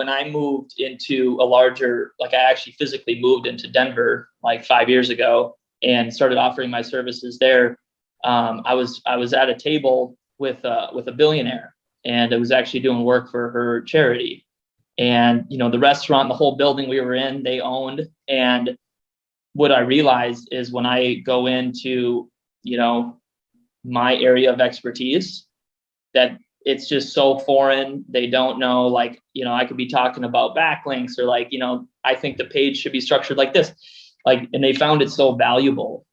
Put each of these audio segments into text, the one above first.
when I moved into a larger, like I actually physically moved into Denver like 5 years ago and started offering my services there. I was at a table with a billionaire, and I was actually doing work for her charity. And, the restaurant, the whole building we were in, they owned. And what I realized is when I go into, my area of expertise, that it's just so foreign. They don't know, like, I could be talking about backlinks or like, I think the page should be structured like this. Like, and they found it so valuable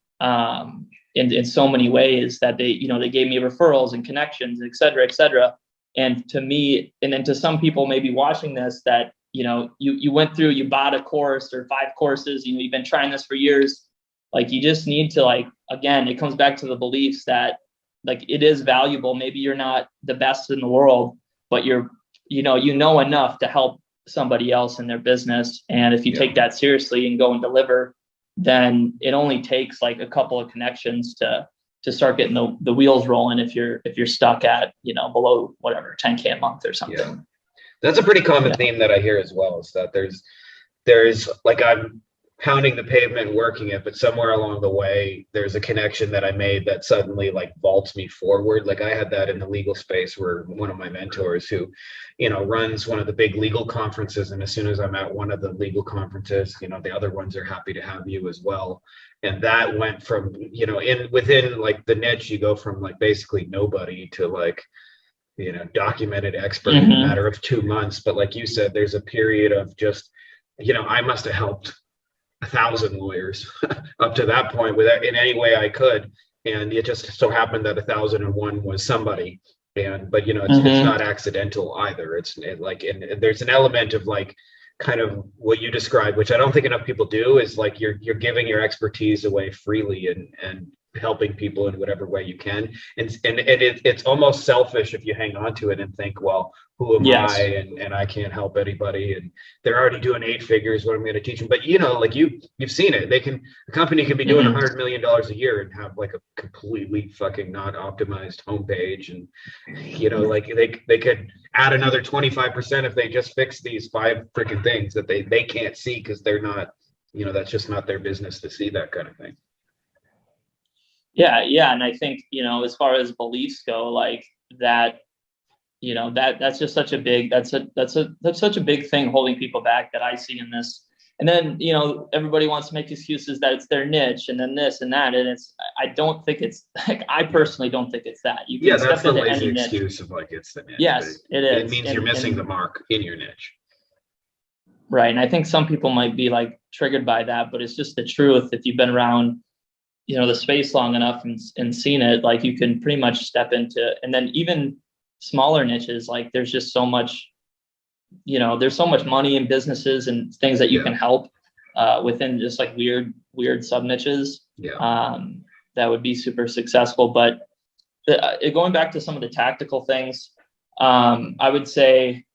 in so many ways that they gave me referrals and connections, et cetera, et cetera. And to me, and then to some people maybe watching this, that, you went through, you bought a course or 5 courses, you've been trying this for years. Like, you just need to, like, again, it comes back to the beliefs that, like, it is valuable. Maybe you're not the best in the world, but you're, enough to help somebody else in their business. And if you take that seriously and go and deliver, then it only takes like a couple of connections to start getting the wheels rolling if you're stuck at, below whatever, 10K a month or something. Yeah. That's a pretty common theme that I hear as well, is that there's like, I'm pounding the pavement, working it, but somewhere along the way, there's a connection that I made that suddenly like vaults me forward. Like, I had that in the legal space where one of my mentors who, runs one of the big legal conferences. And as soon as I'm at one of the legal conferences, the other ones are happy to have you as well. And that went from, within like the niche, you go from like basically nobody to like, documented expert in a matter of 2 months. But like you said, there's a period of just, I must have helped 1,000 lawyers up to that point in any way I could. And it just so happened that 1,001 was somebody. But it's not accidental either. And there's an element of like, kind of what you described, which I don't think enough people do, is like you're giving your expertise away freely and helping people in whatever way you can. And it's almost selfish if you hang on to it and think, well, who am I? And I can't help anybody. And they're already doing 8 figures. What am I going to teach them? But like you've seen it. A company can be doing $100 million a year and have like a completely fucking not optimized homepage. And, like they could add another 25% if they just fix these 5 freaking things that they can't see because they're not, that's just not their business to see that kind of thing. Yeah. And I think, as far as beliefs go, like that, that's just such a big, that's such a big thing holding people back that I see in this. And then, everybody wants to make excuses that it's their niche and then this and that. And I don't think it's like, I personally don't think it's that. You can that's step the into lazy any excuse niche. of like, it's the niche. Yes, it is. It means you're missing the mark in your niche. Right. And I think some people might be like triggered by that, but it's just the truth. If you've been around, the space long enough and seen it, like you can pretty much step into, and then even smaller niches, like there's just so much, there's so much money in businesses and things that you can help within just like weird sub niches that would be super successful. But going back to some of the tactical things, I would say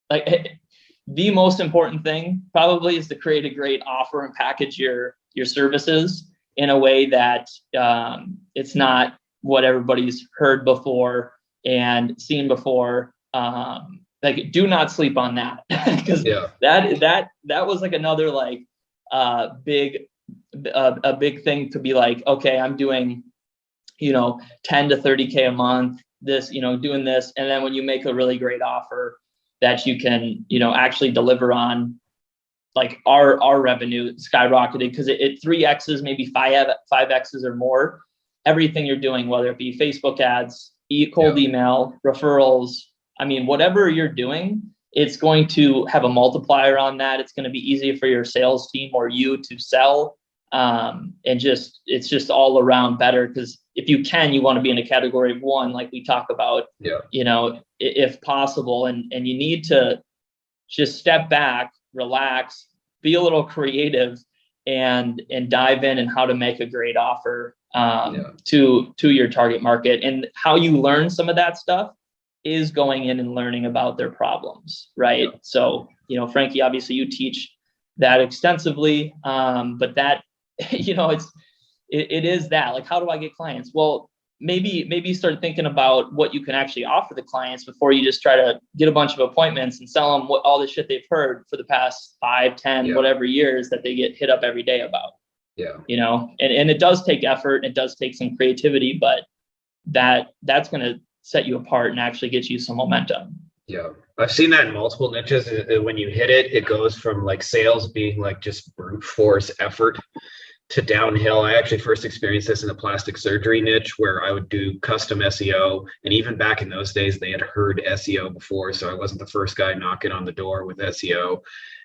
like the most important thing probably is to create a great offer and package your services in a way that it's not what everybody's heard before and seen before. Like, do not sleep on that, because that was like another like a big thing to be like, okay, I'm doing 10 to 30K a month, this, doing this, and then when you make a really great offer that you can actually deliver on, like our revenue skyrocketed because it 3X's, maybe 5X's or more, everything you're doing, whether it be Facebook ads, cold email, referrals. I mean, whatever you're doing, it's going to have a multiplier on that. It's going to be easier for your sales team or you to sell. And it's just all around better, because if you want to be in a category of 1, like we talk about, if possible, and you need to just step back, relax, be a little creative, and dive in and how to make a great offer to your target market. And how you learn some of that stuff is going in and learning about their problems, right? So, Frankie, obviously you teach that extensively, but that, it is that, like, how do I get clients? Well, maybe start thinking about what you can actually offer the clients before you just try to get a bunch of appointments and sell them all the shit they've heard for the past 5, 10, whatever years that they get hit up every day about. Yeah. You know, and it does take effort. It does take some creativity, but that's going to set you apart and actually get you some momentum. Yeah. I've seen that in multiple niches. When you hit it, it goes from like sales being like just brute force effort to downhill. I actually first experienced this in the plastic surgery niche where I would do custom SEO. And even back in those days, they had heard SEO before. So I wasn't the first guy knocking on the door with SEO.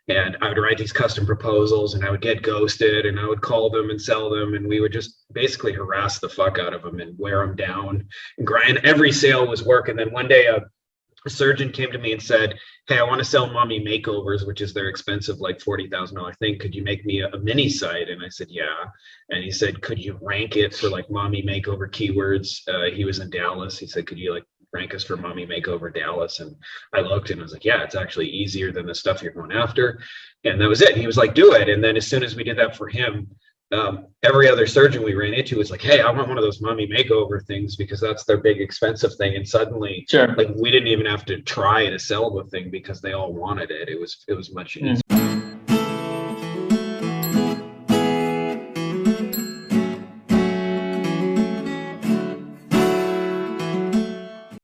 And I would write these custom proposals and I would get ghosted and I would call them and sell them. And we would just basically harass the fuck out of them and wear them down and grind. Every sale was work. And then one day a surgeon came to me and said, hey, I want to sell mommy makeovers, which is their expensive, like $40,000 thing. Could you make me a mini site? And I said, yeah. And he said, could you rank it for like mommy makeover keywords? He was in Dallas. He said, could you like rank us for mommy makeover Dallas? And I looked and I was like, yeah, it's actually easier than the stuff you're going after. And that was it. And he was like, do it. And then as soon as we did that for him, every other surgeon we ran into was like, hey, I want one of those mommy makeover things because that's their big expensive thing. And suddenly like we didn't even have to try to sell the thing because they all wanted it. It was much easier.